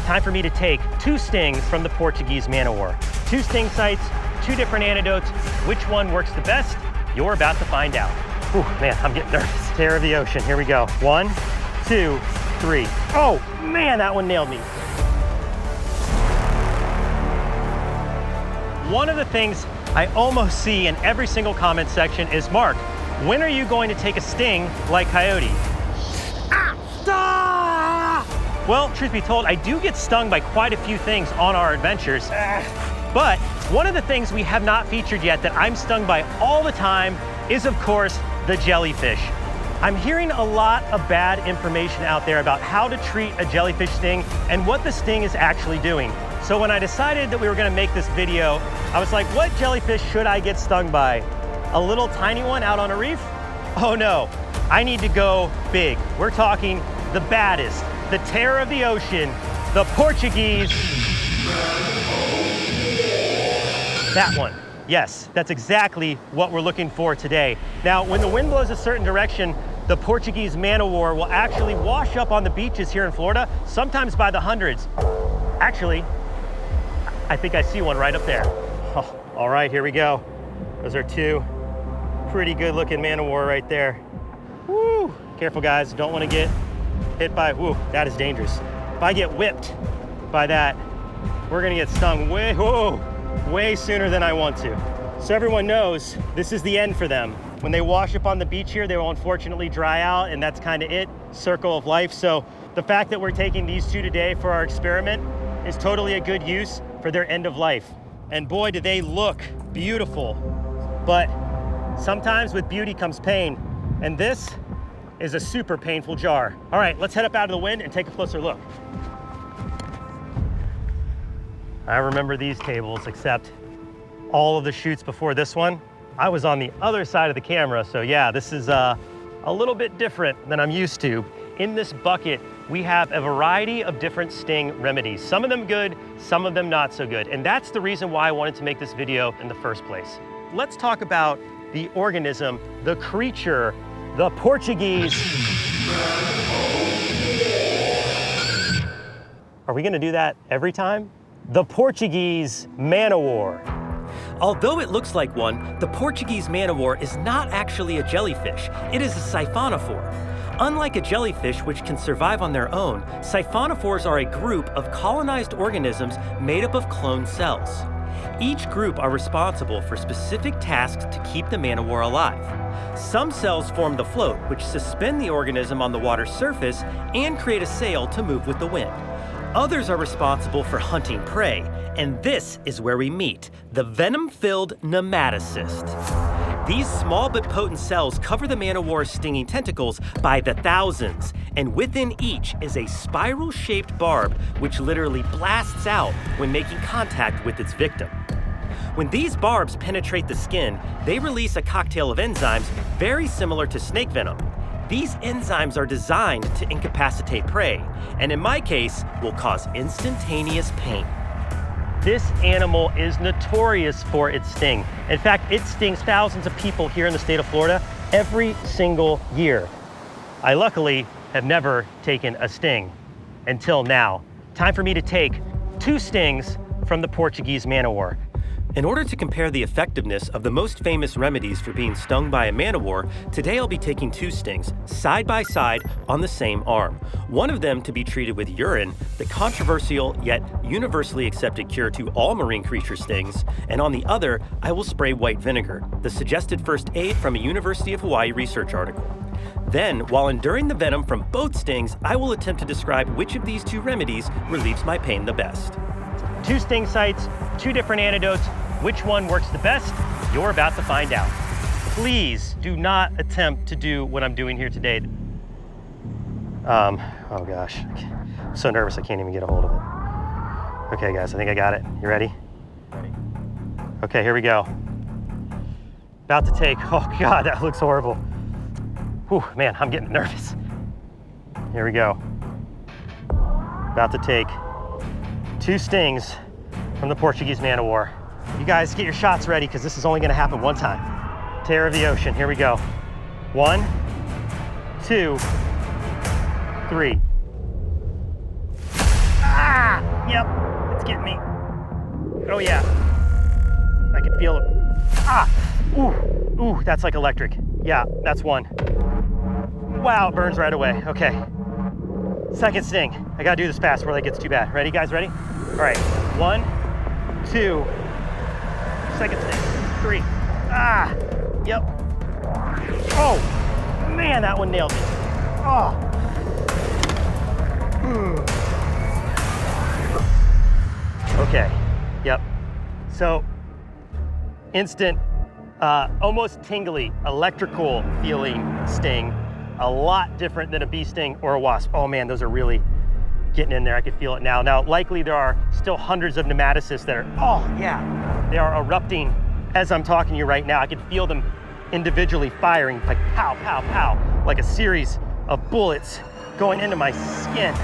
time for me to take 2 stings from the Portuguese man-o-war. 2 sting sites, 2 different antidotes. Which one works the best? You're about to find out. Whew, man, I'm getting nervous. Terror of the ocean, here we go. 1, 2, 3. Oh, man, that one nailed me. One of the things I almost see in every single comment section is, Mark, when are you going to take a sting like Coyote? Well, truth be told, I do get stung by quite a few things on our adventures. But one of the things we have not featured yet that I'm stung by all the time is, of course, the jellyfish. I'm hearing a lot of bad information out there about how to treat a jellyfish sting and what the sting is actually doing. So when I decided that we were gonna make this video, I was like, what jellyfish should I get stung by? A little tiny one out on a reef? Oh no, I need to go big. We're talking the baddest, the terror of the ocean, the Portuguese. That one. Yes, that's exactly what we're looking for today. Now, when the wind blows a certain direction, the Portuguese man-o-war will actually wash up on the beaches here in Florida, sometimes by the hundreds. Actually, I think I see one right up there. Oh, all right, here we go. Those are 2 pretty good looking man-o-war right there. Woo! Careful guys, don't want to get hit by, whoo, that is dangerous. If I get whipped by that, we're gonna get stung way sooner than I want to. So everyone knows this is the end for them. When they wash up on the beach here, they will unfortunately dry out, and that's kind of it, circle of life. So the fact that we're taking these 2 today for our experiment is totally a good use for their end of life. And boy, do they look beautiful. But sometimes with beauty comes pain, and this is a super painful jar. All right, let's head up out of the wind and take a closer look. I remember these tables, except all of the shoots before this one, I was on the other side of the camera. So yeah, this is a little bit different than I'm used to. In this bucket, we have a variety of different sting remedies. Some of them good, some of them not so good. And that's the reason why I wanted to make this video in the first place. Let's talk about the organism, the creature, the Portuguese. Are we gonna do that every time? The Portuguese man-o-war. Although it looks like one, the Portuguese man-o-war is not actually a jellyfish. It is a siphonophore. Unlike a jellyfish, which can survive on their own, siphonophores are a group of colonized organisms made up of cloned cells. Each group are responsible for specific tasks to keep the man-o-war alive. Some cells form the float, which suspend the organism on the water's surface and create a sail to move with the wind. Others are responsible for hunting prey, and this is where we meet, the venom-filled nematocyst. These small but potent cells cover the man-o-war's stinging tentacles by the thousands, and within each is a spiral-shaped barb which literally blasts out when making contact with its victim. When these barbs penetrate the skin, they release a cocktail of enzymes very similar to snake venom. These enzymes are designed to incapacitate prey, and in my case, will cause instantaneous pain. This animal is notorious for its sting. In fact, it stings thousands of people here in the state of Florida every single year. I luckily have never taken a sting until now. Time for me to take 2 stings from the Portuguese man-o-war. In order to compare the effectiveness of the most famous remedies for being stung by a man-o-war, today I'll be taking 2 stings, side by side on the same arm. One of them to be treated with urine, the controversial yet universally accepted cure to all marine creature stings, and on the other, I will spray white vinegar, the suggested first aid from a University of Hawaii research article. Then, while enduring the venom from both stings, I will attempt to describe which of these 2 remedies relieves my pain the best. 2 sting sites, 2 different antidotes. Which one works the best? You're about to find out. Please do not attempt to do what I'm doing here today. Oh gosh, I'm so nervous I can't even get a hold of it. Okay guys, I think I got it. You ready? Ready. Okay, here we go. About to take, oh God, that looks horrible. Whew, man, I'm getting nervous. Here we go. About to take 2 stings from the Portuguese man-o-war. You guys get your shots ready because this is only gonna happen one time. Terror of the ocean, here we go. 1, 2, 3. Ah! Yep, it's getting me. Oh yeah, I can feel it. Ah, ooh, that's like electric. Yeah, that's one. Wow, it burns right away. Okay, second sting. I gotta do this fast before that gets too bad. Ready, guys, ready? All right, 1, 2, second sting, 3. Ah, yep. Oh, man, that one nailed me. Oh. Okay, yep. So, instant, almost tingly, electrical feeling sting. A lot different than a bee sting or a wasp. Oh man, those are really getting in there. I can feel it now. Now, likely there are still hundreds of nematocysts that are, oh yeah, they are erupting as I'm talking to you right now. I can feel them individually firing, like pow, pow, pow, like a series of bullets going into my skin.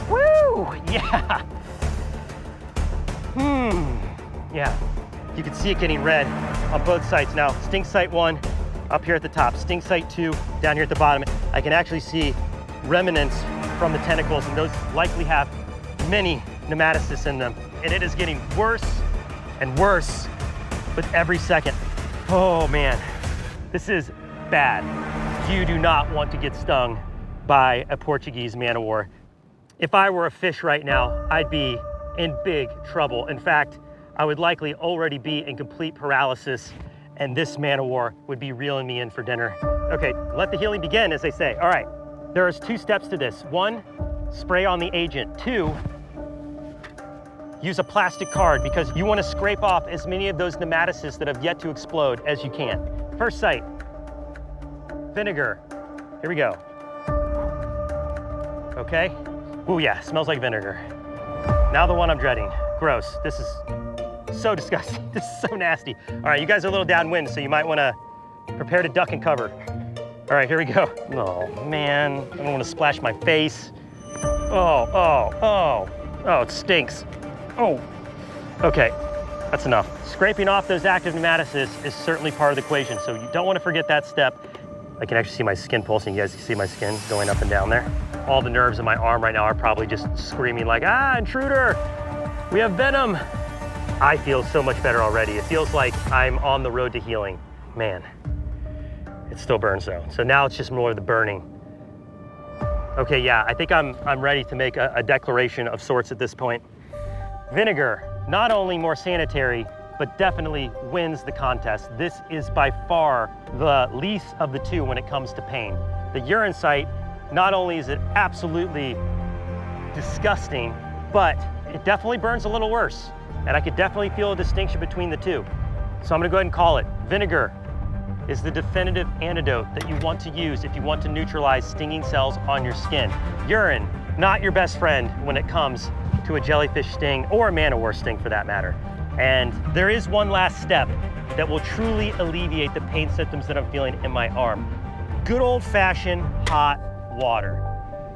Woo, yeah. Yeah, you can see it getting red on both sites. Now, sting site 1 up here at the top, sting site 2 down here at the bottom. I can actually see remnants from the tentacles, and those likely have many nematocysts in them. And it is getting worse and worse with every second. Oh man, this is bad. You do not want to get stung by a Portuguese man o' war. If I were a fish right now, I'd be in big trouble. In fact, I would likely already be in complete paralysis, and this man o' war would be reeling me in for dinner. Okay, let the healing begin, as they say. All right, there is 2 steps to this. 1, spray on the agent. 2, use a plastic card, because you want to scrape off as many of those nematocysts that have yet to explode as you can. First site, vinegar. Here we go. Okay. Ooh yeah, smells like vinegar. Now the one I'm dreading. Gross. This is so disgusting. This is so nasty. All right, you guys are a little downwind, so you might want to prepare to duck and cover. All right, here we go. Oh man, I don't want to splash my face. Oh, it stinks. Oh, okay, that's enough. Scraping off those active nematocysts is certainly part of the equation, so you don't want to forget that step. I can actually see my skin pulsing. You guys can see my skin going up and down there. All the nerves in my arm right now are probably just screaming like, ah, intruder, we have venom. I feel so much better already. It feels like I'm on the road to healing. Man, it still burns though. So now it's just more of the burning. Okay, yeah, I think I'm ready to make a declaration of sorts at this point. Vinegar, not only more sanitary, but definitely wins the contest. This is by far the least of the 2 when it comes to pain. The urine site, not only is it absolutely disgusting, but it definitely burns a little worse. And I could definitely feel a distinction between the 2. So I'm gonna go ahead and call it. Vinegar is the definitive antidote that you want to use if you want to neutralize stinging cells on your skin. Urine, not your best friend when it comes to a jellyfish sting or a man o' war sting for that matter. And there is one last step that will truly alleviate the pain symptoms that I'm feeling in my arm. Good old-fashioned hot water.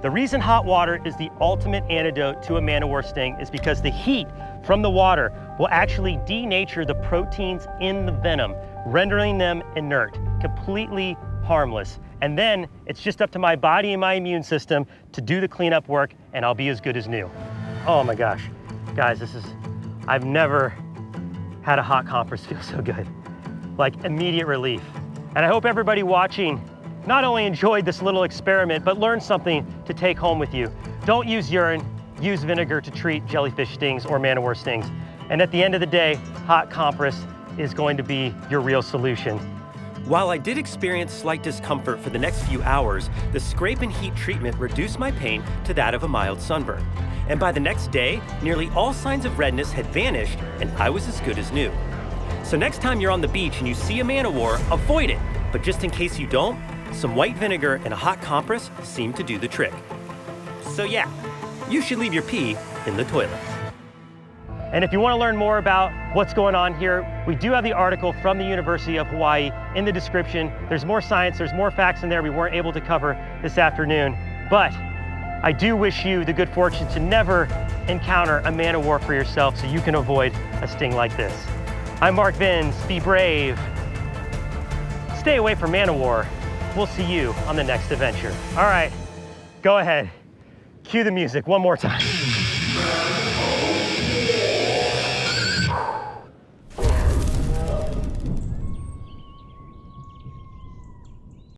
The reason hot water is the ultimate antidote to a man o' war sting is because the heat from the water will actually denature the proteins in the venom, rendering them inert, completely harmless. And then it's just up to my body and my immune system to do the cleanup work, and I'll be as good as new. Oh my gosh, guys, I've never had a hot compress feel so good. Like immediate relief. And I hope everybody watching not only enjoyed this little experiment, but learned something to take home with you. Don't use urine, use vinegar to treat jellyfish stings or man o' war stings. And at the end of the day, hot compress is going to be your real solution. While I did experience slight discomfort for the next few hours, the scrape and heat treatment reduced my pain to that of a mild sunburn. And by the next day, nearly all signs of redness had vanished and I was as good as new. So next time you're on the beach and you see a man o' war, avoid it. But just in case you don't, some white vinegar and a hot compress seem to do the trick. So yeah, you should leave your pee in the toilet. And if you want to learn more about what's going on here, we do have the article from the University of Hawaii in the description. There's more science, there's more facts in there we weren't able to cover this afternoon. But I do wish you the good fortune to never encounter a man o' war for yourself so you can avoid a sting like this. I'm Mark Vins, be brave. Stay away from man o' war. We'll see you on the next adventure. All right, go ahead. Cue the music one more time.